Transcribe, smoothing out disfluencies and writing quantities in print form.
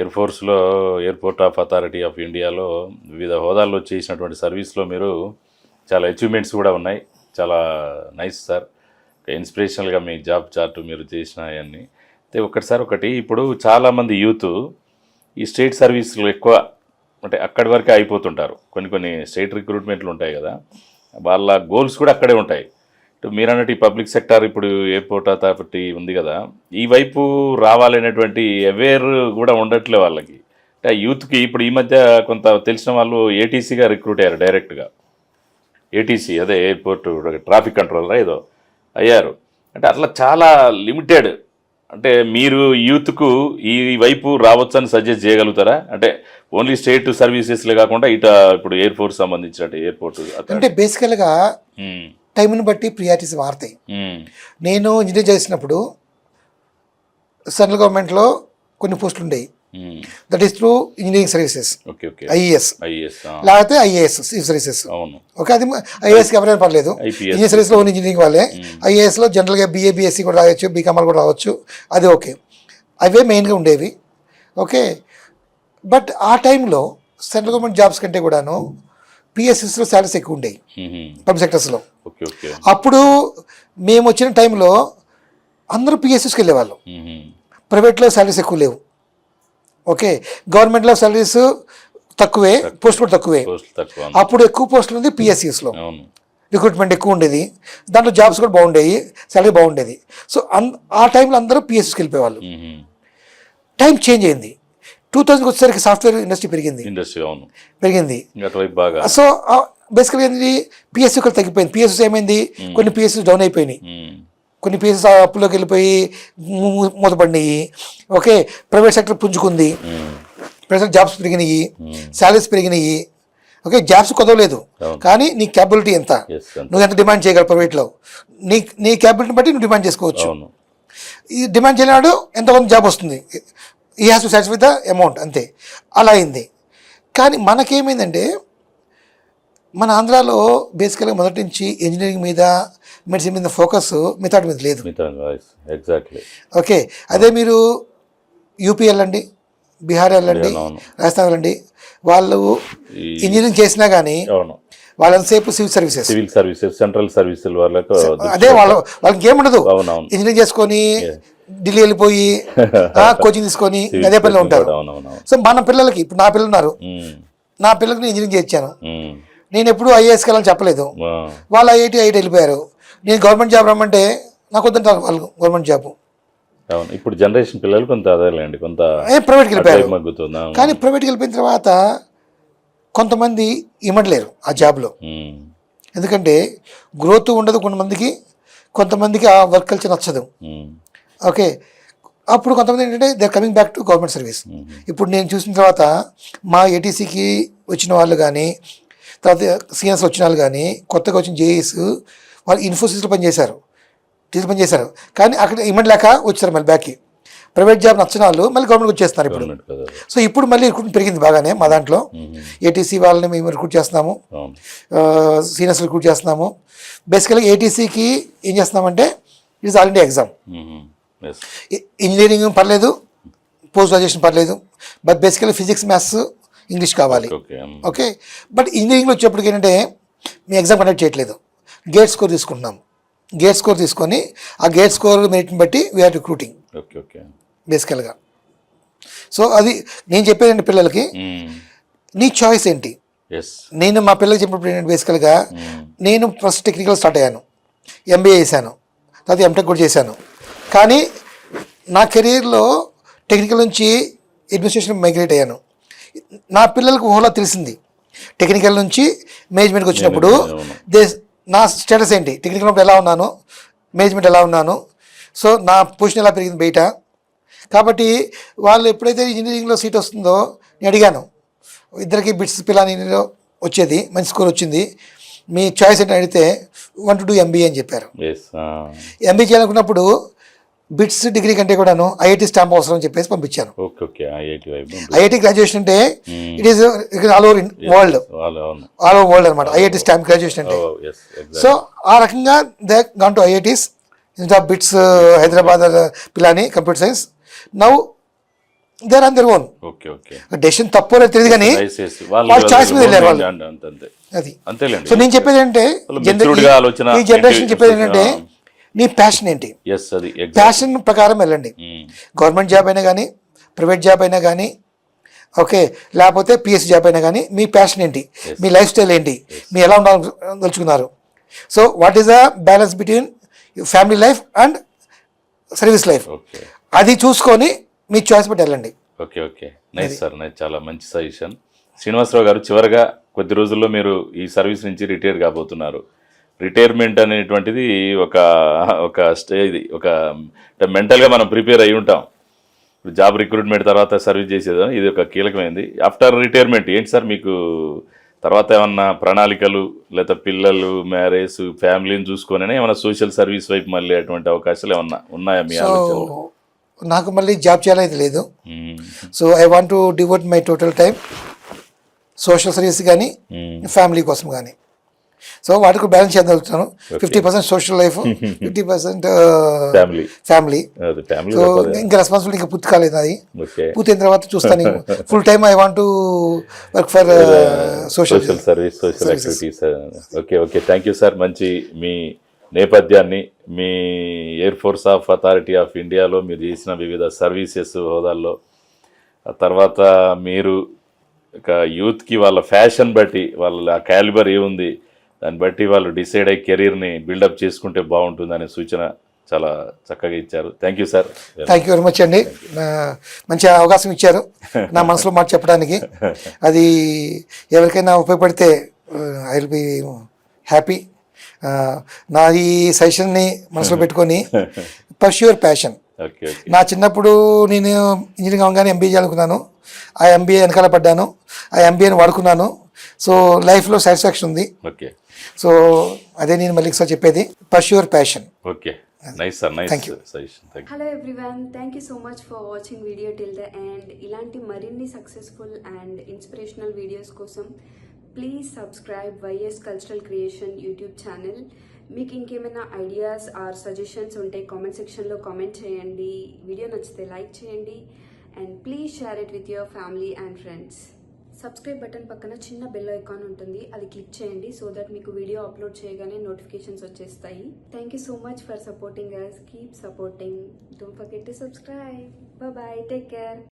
Air ఫోర్స్లో airport of authority of ఇండియాలో వివిధ హోదాల్లో చేసినటువంటి సర్వీస్లో మీరు చాలా అచీవ్మెంట్స్ కూడా ఉన్నాయి. చాలా నైస్ సార్. ఇన్స్పిరేషనల్గా మీ జాబ్ చార్ట్ మీరు చేసిన అవన్నీ అయితే ఒకటి ఇప్పుడు చాలామంది యూత్ ఈ స్టేట్ సర్వీస్లో ఎక్కువ అంటే అక్కడి వరకే అయిపోతుంటారు. కొన్ని స్టేట్ రిక్రూట్మెంట్లు ఉంటాయి కదా, వాళ్ళ గోల్స్ కూడా అక్కడే ఉంటాయి. ఇటు మీరు అన్నట్టు ఈ పబ్లిక్ సెక్టార్ ఇప్పుడు ఎయిర్పోర్ట్ అథారిటీ ఉంది కదా, ఈ వైపు రావాలనేటువంటి అవేర్ కూడా ఉండట్లే వాళ్ళకి. అంటే యూత్కి ఇప్పుడు ఈ మధ్య కొంత తెలిసిన వాళ్ళు ఏటీసీగా రిక్రూట్ అయ్యారు డైరెక్ట్గా. ఏటీసీ అదే ఎయిర్పోర్ట్ ట్రాఫిక్ కంట్రోలర్ ఏదో అయ్యారు. అంటే అట్లా చాలా లిమిటెడ్. అంటే మీరు యూత్కు ఈ వైపు రావచ్చని సజెస్ట్ చేయగలుగుతారా? అంటే ఓన్లీ స్టేట్ సర్వీసెస్లే కాకుండా ఇప్పుడు ఎయిర్ ఫోర్స్ సంబంధించినట్టు ఎయిర్పోర్ట్ అంటే బేసికల్గా టైంని బట్టి ప్రియారిటీస్ మారుతాయి. నేను ఇంజనీర్ చేసినప్పుడు సెంట్రల్ గవర్నమెంట్లో కొన్ని పోస్టులు ఉండేవి. That is through engineering services, IAS లేకపోతే ఐఏఎస్ సివిల్ సర్వీసెస్. ఓకే, అది ఐఏఎస్కి ఎవరైనా పర్లేదు. ఇంజనీరింగ్ సర్వీస్లో ఓన్ ఇంజనీరింగ్ వాళ్ళే. ఐఏఎస్లో జనరల్గా బీఏ బీఎస్సీ కూడా రావచ్చు, బీకామ్ కూడా రావచ్చు. అది ఓకే, అవే మెయిన్గా ఉండేవి. ఓకే, బట్ ఆ టైంలో సెంట్రల్ గవర్నమెంట్ జాబ్స్ కంటే కూడాను పిఎస్ఎస్లో శాలరీస్ ఎక్కువ ఉండేవి పబ్లిక్ సెక్టర్స్లో. అప్పుడు మేము వచ్చిన టైంలో అందరూ పిఎస్ఎస్కి వెళ్ళేవాళ్ళం. ప్రైవేట్లో శాలరీస్ ఎక్కువ లేవు. ఓకే, గవర్నమెంట్లో శాలరీస్ తక్కువే, పోస్ట్ కూడా తక్కువే. అప్పుడు ఎక్కువ పోస్టులు ఉంది పిఎస్సిఎస్లో, రిక్రూట్మెంట్ ఎక్కువ ఉండేది. దాంట్లో జాబ్స్ కూడా బాగుండేవి, శాలరీ బాగుండేది. సో ఆ టైంలో అందరూ పిఎస్సికి వెళ్ళిపోయేవాళ్ళు. టైం చేంజ్ అయింది. 2000 వచ్చేసరికి సాఫ్ట్వేర్ ఇండస్ట్రీ పెరిగింది. సో బేసికల్గా ఏంటి, పిఎస్సి కూడా తగ్గిపోయింది. పిఎస్సి ఏమైంది, కొన్ని పిఎస్సి డౌన్ అయిపోయినాయి, కొన్ని పీసెస్ అప్పులోకి వెళ్ళిపోయి మూతపడినాయి. ఓకే, ప్రైవేట్ సెక్టర్ పుంజుకుంది, ప్రైవేట్ జాబ్స్ పెరిగినాయి, శాలరీస్ పెరిగినాయి. ఓకే, జాబ్స్ కుదవలేదు, కానీ నీ క్యాపబిలిటీ ఎంత, నువ్వు ఎంత డిమాండ్ చేయగలవు ప్రైవేట్లో, నీ క్యాపబిలిటీని బట్టి నువ్వు డిమాండ్ చేసుకోవచ్చు. ఈ డిమాండ్ చేయలేనాడు ఎంతమంది జాబ్ వస్తుంది, ఈ has to satisfy the amount, అంతే. అలా అయింది. కానీ మనకేమైందంటే మన ఆంధ్రాలో బేసికల్గా మొదటి నుంచి ఇంజనీరింగ్ మీద, మెడిసిన్ మీద ఫోకస్, మిగతా మీద లేదు. ఓకే, అదే మీరు యూపీ వెళ్ళండి, బీహార్ వెళ్ళండి, రాజస్థాన్ వెళ్ళండి, వాళ్ళు ఇంజనీరింగ్ చేసినా కానీ వాళ్ళంతసేపు సివిల్ సర్వీసెస్ సెంట్రల్ సర్వీసెస్ వాళ్ళకు అదే వాళ్ళకి ఏముండదు. ఇంజనీరింగ్ చేసుకొని ఢిల్లీ వెళ్ళిపోయి కోచింగ్ తీసుకొని అదే పనిలో ఉంటారు. సో మన పిల్లలకి, ఇప్పుడు నా పిల్లలు ఉన్నారు, నా పిల్లలకి నేను ఇంజనీరింగ్ చేయించాను. నేను ఎప్పుడు ఐఏఎస్కి వెళ్ళాలని చెప్పలేదు, వాళ్ళు ఐఐటి వెళ్ళిపోయారు. నేను గవర్నమెంట్ జాబ్ రమ్మంటే నాకు వద్దంటారు వాళ్ళు గవర్నమెంట్ జాబ్. ఇప్పుడు జనరేషన్ పిల్లలు కొంత అదేలేండి, కొంత ప్రైవేట్కి వెళ్ళిపోయారు. కానీ ప్రైవేట్కి వెళ్ళిపోయిన తర్వాత కొంతమంది ఇమ్మడలేరు ఆ జాబ్లో, ఎందుకంటే గ్రోత్ ఉండదు కొంతమందికి ఆ వర్క్ కల్చర్ నచ్చదు. ఓకే, అప్పుడు కొంతమంది ఏంటంటే they are coming back to government service. ఇప్పుడు నేను చూసిన తర్వాత మా ఏటీసీకి వచ్చిన వాళ్ళు కానీ, తర్వాత సీనియర్స్ వచ్చిన వాళ్ళు కానీ, కొత్తగా వచ్చిన జేఈస్ వాళ్ళు ఇన్ఫోసిస్లో పనిచేశారు, కానీ అక్కడ ఇమ్మడలేక వచ్చారు మళ్ళీ బ్యాక్కి. ప్రైవేట్ జాబ్ నచ్చిన వాళ్ళు మళ్ళీ గవర్నమెంట్కి వచ్చేస్తున్నారు ఇప్పుడు. సో ఇప్పుడు మళ్ళీ రిక్రూట్మెంట్ పెరిగింది బాగానే మా దాంట్లో. ఏటీసీ వాళ్ళని మేము రిక్రూట్ చేస్తున్నాము, సీనియర్స్ రిక్రూట్ చేస్తున్నాము. బేసికల్గా ఏటీసీకి ఏం చేస్తున్నామంటే it is all India exam. Engineering పర్లేదు, పోస్ట్ గ్రాడ్యుయేషన్ పర్లేదు, but basically physics, maths, English కావాలి. ఓకే, బట్ ఇంజనీరింగ్లో వచ్చేప్పటికి ఏంటంటే మీ ఎగ్జామ్ కండక్ట్ చేయట్లేదు, గేట్ స్కోర్ తీసుకుంటున్నాం. గేట్ స్కోర్ తీసుకొని ఆ గేట్ స్కోర్ మెరిట్ని బట్టి వీఆర్ రిక్రూటింగ్ బేసికల్గా. సో అది నేను చెప్పేదండి పిల్లలకి, నీ చాయిస్ ఏంటి. నేను మా పిల్లలకి చెప్పినప్పుడు ఏంటంటే బేసికల్గా నేను ఫస్ట్ టెక్నికల్ స్టార్ట్ అయ్యాను, ఎంబీఏ చేశాను, తర్వాత ఎంటెక్ కూడా చేశాను. కానీ నా కెరీర్లో టెక్నికల్ నుంచి అడ్మినిస్ట్రేషన్ మైగ్రేట్ అయ్యాను. నా పిల్లలకు ఊహలో తెలిసింది టెక్నికల్ నుంచి మేనేజ్మెంట్కి వచ్చినప్పుడు నా స్టేటస్ ఏంటి, టెక్నికల్ ఎలా ఉన్నాను, మేనేజ్మెంట్ ఎలా ఉన్నాను, సో నా పొజిషన్ ఎలా పెరిగింది బయట. కాబట్టి వాళ్ళు ఎప్పుడైతే ఇంజనీరింగ్లో సీట్ వస్తుందో నేను అడిగాను, ఇద్దరికి బిట్స్ పిల్లానిలో వచ్చేది, మంచి స్కోర్ వచ్చింది, మీ చాయిస్ ఏంటని అడిగితే వాంట్ టు డూ ఎంబీఏ అని చెప్పారు. ఎంబీఏ చేయాలనుకున్నప్పుడు బిట్స్ డిగ్రీ కంటే కూడాను ఐఐటి స్టాంప్ అవసరం అని చెప్పేసి పంపించాను. ఐఐటి గ్రాడ్యుయేషన్ అంటే it is all over world అనమాట, ఐఐటి స్టాంప్ గ్రాడ్యుయేషన్ అంటే. సో ఆ రకంగా they gone to IITs instead of BITS, Hyderabad, Pilani computer science. Now they're on their own. Okay okay decision తప్పో లేదు తెలియదు కానీ దయచేసి వాళ్ళ చాయిస్ మీద వెళ్ళారు వాళ్ళు. అంతే అది. అంతేలేండి. సో నేను చెప్పేది ఏంటంటే maturity గా ఆలోచన ఈ జనరేషన్ చెప్పేది ఏంటంటే నీ ప్యాషన్ ఏంటి, ఎస్ అది ప్యాషన్ ప్రకారం వెళ్ళండి. గవర్నమెంట్ జాబ్ అయినా కానీ, ప్రైవేట్ జాబ్ అయినా కానీ, ఓకే, లేకపోతే పిఎస్సి జాబ్ అయినా కానీ, మీ ప్యాషన్ ఏంటి, మీ లైఫ్ స్టైల్ ఏంటి, మీ ఎలా ఉండాలనుకున్నారు. So what is the balance between family life and service life, okay అది చూసుకొని మీ చాయిస్ బట్టి వెళ్ళండి. Okay okay nice sir, nice, చాలా మంచి సజెషన్. శ్రీనివాసరావు గారు, చివరగా కొద్ది రోజుల్లో మీరు ఈ సర్వీస్ నుంచి రిటైర్ కాబోతున్నారు. రిటైర్మెంట్ అనేటువంటిది ఒక స్టేజ్, ఒక మెంటల్గా మనం ప్రిపేర్ అయి ఉంటాం. జాబ్ రిక్రూట్మెంట్ తర్వాత సర్వీస్ చేసేది ఇది ఒక కీలకమైంది. ఆఫ్టర్ రిటైర్మెంట్ ఏంటి సార్ మీకు తర్వాత ఏమన్నా ప్రణాళికలు, లేదా పిల్లలు, మ్యారేజ్, ఫ్యామిలీని చూసుకొని ఏమన్నా సోషల్ సర్వీస్ వైపు మళ్ళీ అటువంటి అవకాశాలు ఏమన్నా ఉన్నాయా మీ ఆలోచనలో? నాకు మళ్ళీ జాబ్ చేయాలైతే లేదు. So I want to devote my total time social service కానీ, ఫ్యామిలీ కోసం కానీ. సో వాటికి బ్యాలెన్స్ చేయగలుగుతాను. 50% సోషల్ లైఫ్, 50% ఫ్యామిలీ. సో ఇంకా రెస్పాన్సిబిలిటీ ఇంకా పూర్తి కాలేదు, అది పూర్తయిన తర్వాత చూస్తాను. Full time I want to work for social service, social activities. Okay okay, thank you sir. మంచి మీ నేపథ్యాన్ని, మీ air force of authority of ఇండియాలో మీరు చేసిన వివిధ సర్వీసెస్ హోదాల్లో, తర్వాత మీరు ఒక యూత్కి వాళ్ళ ఫ్యాషన్ బట్టి, వాళ్ళ క్యాలిబర్ ఏముంది దాన్ని బట్టి వాళ్ళు డిసైడ్ అయ్యి కెరీర్ని బిల్డప్ చేసుకుంటే బాగుంటుందనే సూచన చాలా చక్కగా ఇచ్చారు. Thank you sir. Thank you very much అండి. మంచి అవకాశం ఇచ్చారు నా మనసులో మాట చెప్పడానికి. అది ఎవరికైనా ఉపయోగపడితే ఐ విల్ బి హ్యాపీ. నా ఈ సజెషన్ని మనసులో పెట్టుకొని పర్స్యూర్ ప్యాషన్. నా చిన్నప్పుడు నేను ఇంజనీరింగ్ అవగానే ఎంబీఏ చేయాలనుకున్నాను. ఆ ఎంబీఏ వెనకాల పడ్డాను, ఆ ఎంబీఏని వాడుకున్నాను. సో లైఫ్లో సాటిస్ఫాక్షన్ ఉంది. ఓకే, సో అదే నేను మళ్ళీ సార్ చెప్పేది, pursue your passion. Okay, nice sir, nice suggestion. Hello everyone, thank you so much for watching video till the end. ఇలాంటి మరిన్ని సక్సెస్ఫుల్ అండ్ ఇన్స్పిరేషనల్ వీడియోస్ కోసం please subscribe YS cultural creation YouTube channel. మీకు ఇంకేమైనా ideas or suggestions ఉంటే comment సెక్షన్లో comment చేయండి. Video నచ్చితే like చేయండి and please share it with your family and friends. Subscribe button పక్కన చిన్న బెల్ ఐకాన్ ఉంటుంది, అది క్లిక్ చేయండి సో దట్ మీకు వీడియో అప్లోడ్ చేయగానే నోటిఫికేషన్స్ వచ్చేస్తాయి. Thank you so much for supporting us. Keep supporting. Don't forget to subscribe. Bye, take care.